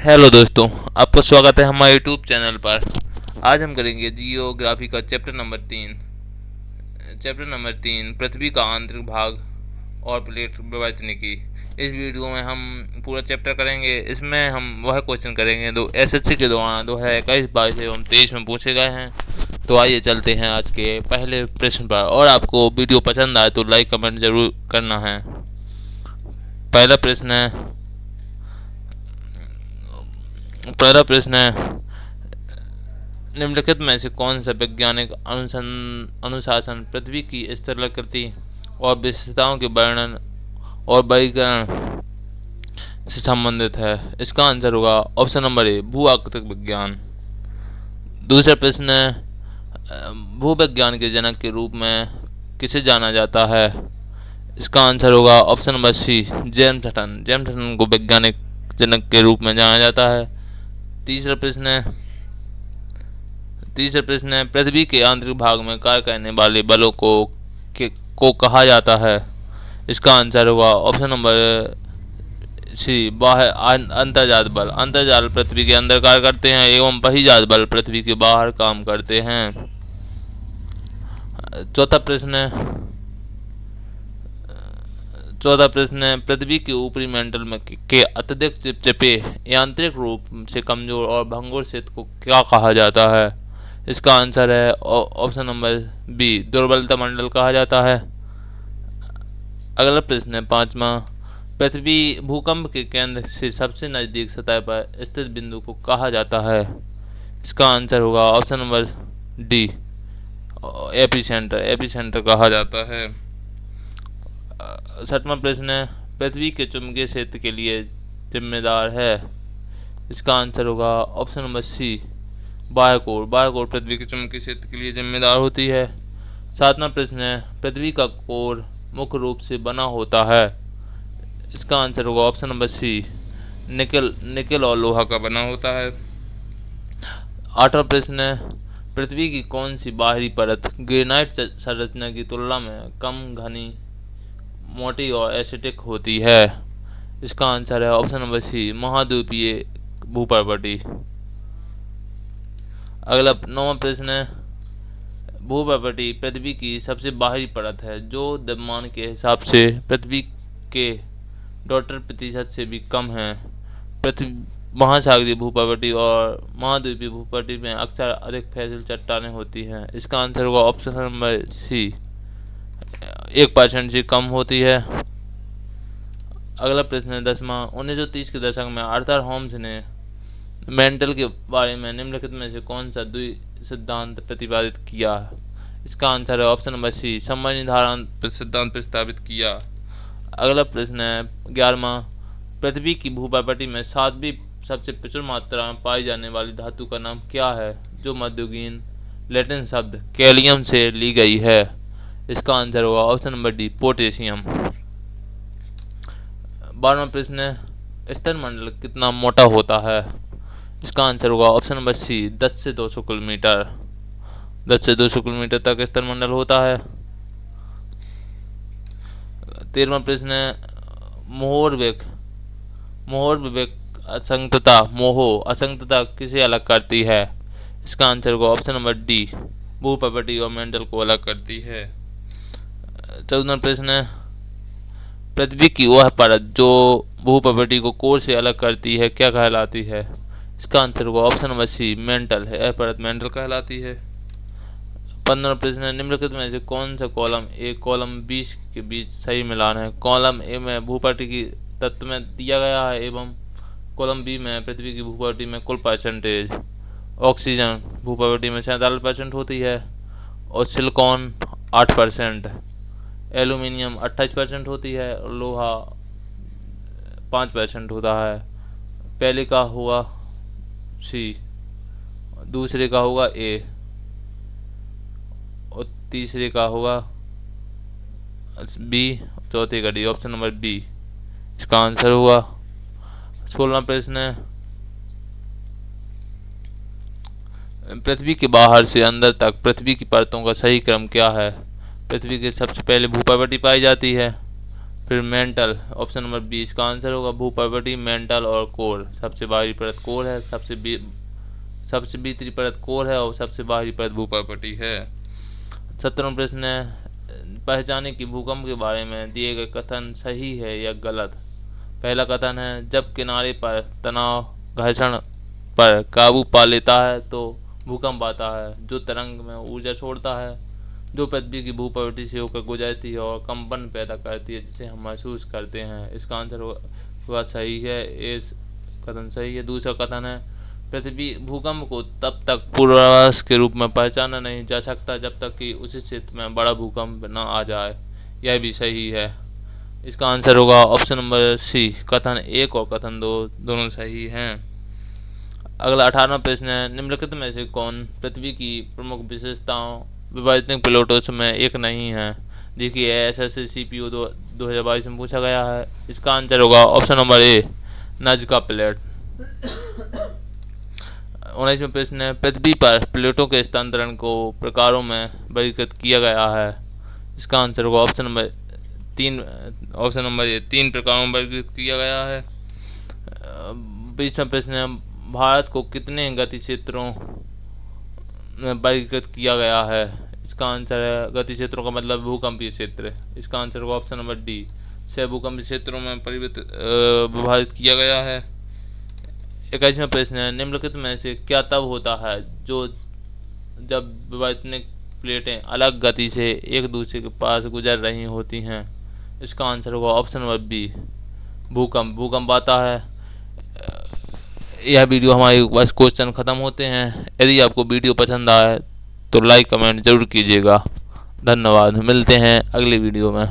Hello दोस्तों, आपका स्वागत है हमारे यूट्यूब चैनल पर। आज हम करेंगे जियोग्राफी का चैप्टर नंबर 3 पृथ्वी का आंतरिक भाग और प्लेट विवर्तन की। इस वीडियो में हम पूरा चैप्टर करेंगे। इसमें हम वह क्वेश्चन करेंगे जो एसएससी के दौरान 2021, 22 एवं 23 में पूछे गए हैं। तो आइए चलते हैं आज के पहले प्रश्न पर। और आपको वीडियो पसंद आए तो लाइक कमेंट जरूर करना है। पहला प्रश्न है पहला प्रश्न है निम्नलिखित में से कौन सा वैज्ञानिक अनुशासन पृथ्वी की स्थलाकृति और विशेषताओं के वर्णन और वर्गीकरण से संबंधित है? इसका आंसर होगा ऑप्शन नंबर ए, भू आकृतिक विज्ञान। दूसरा प्रश्न है भूविज्ञान के जनक के रूप में किसे जाना जाता है? इसका आंसर होगा option number C, James Hutton. James Hutton को वैज्ञानिक जनक के रूप में जाना जाता है। तीसरा प्रश्न है पृथ्वी के आंतरिक भाग में कार्य करने वाले बलों को कहा जाता है? इसका आंसर होगा ऑप्शन नंबर सी, बाह्य अंतर्जात बल। अंतर्जाल पृथ्वी के अंदर कार्य करते हैं एवं बहिर्जात बल पृथ्वी के बाहर काम करते हैं। चौथा प्रश्न है पृथ्वी के ऊपरी मेंटल में के अत्यधिक चिपचिपे यांत्रिक रूप से कमजोर और भंगुर क्षेत्र को क्या कहा जाता है? इसका आंसर है ऑप्शन नंबर बी, दुर्बलता मंडल कहा जाता है। अगला प्रश्न है पांचवा, पृथ्वी भूकंप के केंद्र से सबसे नजदीक सतह पर स्थित बिंदु को कहा जाता है? इसका आंसर होगा ऑप्शन नंबर डी, एपीसेंटर कहा जाता है। छठवां प्रश्न है पृथ्वी के चुंबकीय क्षेत्र के लिए जिम्मेदार है? इसका आंसर होगा ऑप्शन नंबर सी, बाह्य कोर पृथ्वी के चुंबकीय क्षेत्र के लिए जिम्मेदार होती है। सातवां प्रश्न है पृथ्वी का कोर मुख्य रूप से बना होता है? इसका आंसर होगा ऑप्शन नंबर सी, निकल और लोहा का बना होता है। आठवां प्रश्न है पृथ्वी की कौन सी बाहरी परत ग्रेनाइट संरचना की तुलना में कम घनी, मोटी और एसिडिक होती है? इसका आंसर है ऑप्शन नंबर सी, महाद्वीपीय भूपर्वती। अगला नौवां प्रश्न है भूपर्वती पृथ्वी की सबसे बाहरी परत है जो द्रव्यमान के हिसाब से पृथ्वी के 2% से भी कम है। पृथ्वी महासागरीय भूपर्वती और महाद्वीपीय भूपर्वती में अक्सर अधिक फैसिल चट्टानें होती हैं। इसका आंसर होगा ऑप्शन नंबर सी, 1% से कम होती है। अगला प्रश्न है 10वां, 1930 के दशक में आर्थर होम्स ने मेंटल के बारे में निम्नलिखित में से कौन सा द्वि सिद्धांत प्रतिपादित किया? इसका आंसर है ऑप्शन नंबर सी, समय निर्धारण सिद्धांत प्रस्तावित किया। अगला प्रश्न है 11वां, पृथ्वी की भूपर्वती में 7वीं सबसे प्रचुर मात्रा में पाई जाने वाली धातु का नाम क्या है जो मध्ययुगीन लैटिन शब्द कैलियम से ली गई है? इसका आंसर होगा ऑप्शन नंबर डी, पोटेशियम। 12वां प्रश्न है स्तन मंडल कितना मोटा होता है? इसका आंसर होगा ऑप्शन नंबर सी, 10 से 200 किलोमीटर। 10 से 200 किलोमीटर तक स्तन मंडल होता है। 13वां प्रश्न है मोहर विवेक असंगतता किसे अलग करती है? इसका आंसर होगा ऑप्शन नंबर डी, भूपर्वती और मेंटल को अलग करती है। 14वां प्रश्न है पृथ्वी की वह परत जो भूपर्वती को कोर से अलग करती है क्या कहलाती है? इसका आंसर होगा ऑप्शन नंबर सी, मेंटल है। यह परत मेंटल कहलाती है। 15वां प्रश्न है निम्नलिखित में से कौन सा कॉलम ए कॉलम 20 के बीच सही मिलान है? कॉलम ए में भूपर्वती की तत्व में दिया गया है एवं कॉलम बी में पृथ्वी की भूपर्वती में कुल परसेंटेज। ऑक्सीजन भूपर्वती में 47% होती है और सिलिकॉन 8%, एल्यूमिनियम 28% होती है और लोहा 5% होता है। पहले का होगा सी, दूसरे का होगा ए और तीसरे का होगा बी, चौथे का डी, ऑप्शन नंबर बी इसका आंसर हुआ। 16वां प्रश्न है पृथ्वी के बाहर से अंदर तक पृथ्वी की परतों का सही क्रम क्या है? पृथ्वी के सबसे पहले भूपर्वती पाई जाती है, फिर मेंटल, ऑप्शन नंबर बी इसका आंसर होगा। भूपर्वतीय, मेंटल और कोर। सबसे बाहरी परत कोर है, सबसे भीतरी परत कोर है और सबसे बाहरी परत भूपर्वतीय है। 17वां प्रश्न है, पहचाने कि भूकंप के बारे में दिए गए कथन सही है या गलत। पहला कथन है, जब किनारे पर तनाव घर्षण पर काबू पा लेता है तो भूकंप आता है, जो तरंग में ऊर्जा छोड़ता है, जो पृथ्वी की भूप्रवृत्ति से होकर गुजरती है और कंपन पैदा करती है, जिसे हम महसूस करते हैं। इसका आंसर होगा सही है, ये कथन सही है। दूसरा कथन है, पृथ्वी भूकंप को तब तक पूर्वाभास के रूप में पहचाना नहीं जा सकता जब तक कि उस क्षेत्र में बड़ा भूकंप न आ जाए। यह भी सही है। इसका आंसर होगा ऑप्शन नंबर सी, कथन 1 और कथन 2 दोनों सही हैं। अगला 18वां प्रश्न है, निम्नलिखित में से कौन पृथ्वी की प्रमुख विशेषताओं विवर्तनिक प्लेटों में एक नहीं है। देखिए SSC CPU 2022 में पूछा गया है। इसका आंसर होगा option number A, Nazca plate. 19वां प्रश्न है, पृथ्वी पर प्लेटों के स्थानांतरण को प्रकारों में वर्गीकृत किया गया है। इसका आंसर होगा ऑप्शन नंबर 3 प्रकारों में वर्गीकृत किया गया है। 20वां प्रश्न है, भारत को कितने गति क्षेत्रों में वर्गीकृत किया गया है। इसका आंसर है, गति क्षेत्रों का मतलब भूकंपीय क्षेत्र। इसका आंसर होगा ऑप्शन नंबर डी, 6 भूकंपीय क्षेत्रों में विभाजित किया गया है। 21वां प्रश्न है, निम्नलिखित में से क्या तब होता है जब विवर्तनिक प्लेटें अलग गति से एक दूसरे के पास गुजर रही होती हैं। इसका आंसर होगा ऑप्शन नंबर बी, भूकंप आता है। यह वीडियो हमारे बस क्वेश्चन ख़त्म होते हैं। यदि आपको वीडियो पसंद आए तो लाइक कमेंट जरूर कीजिएगा। धन्यवाद, मिलते हैं अगली वीडियो में।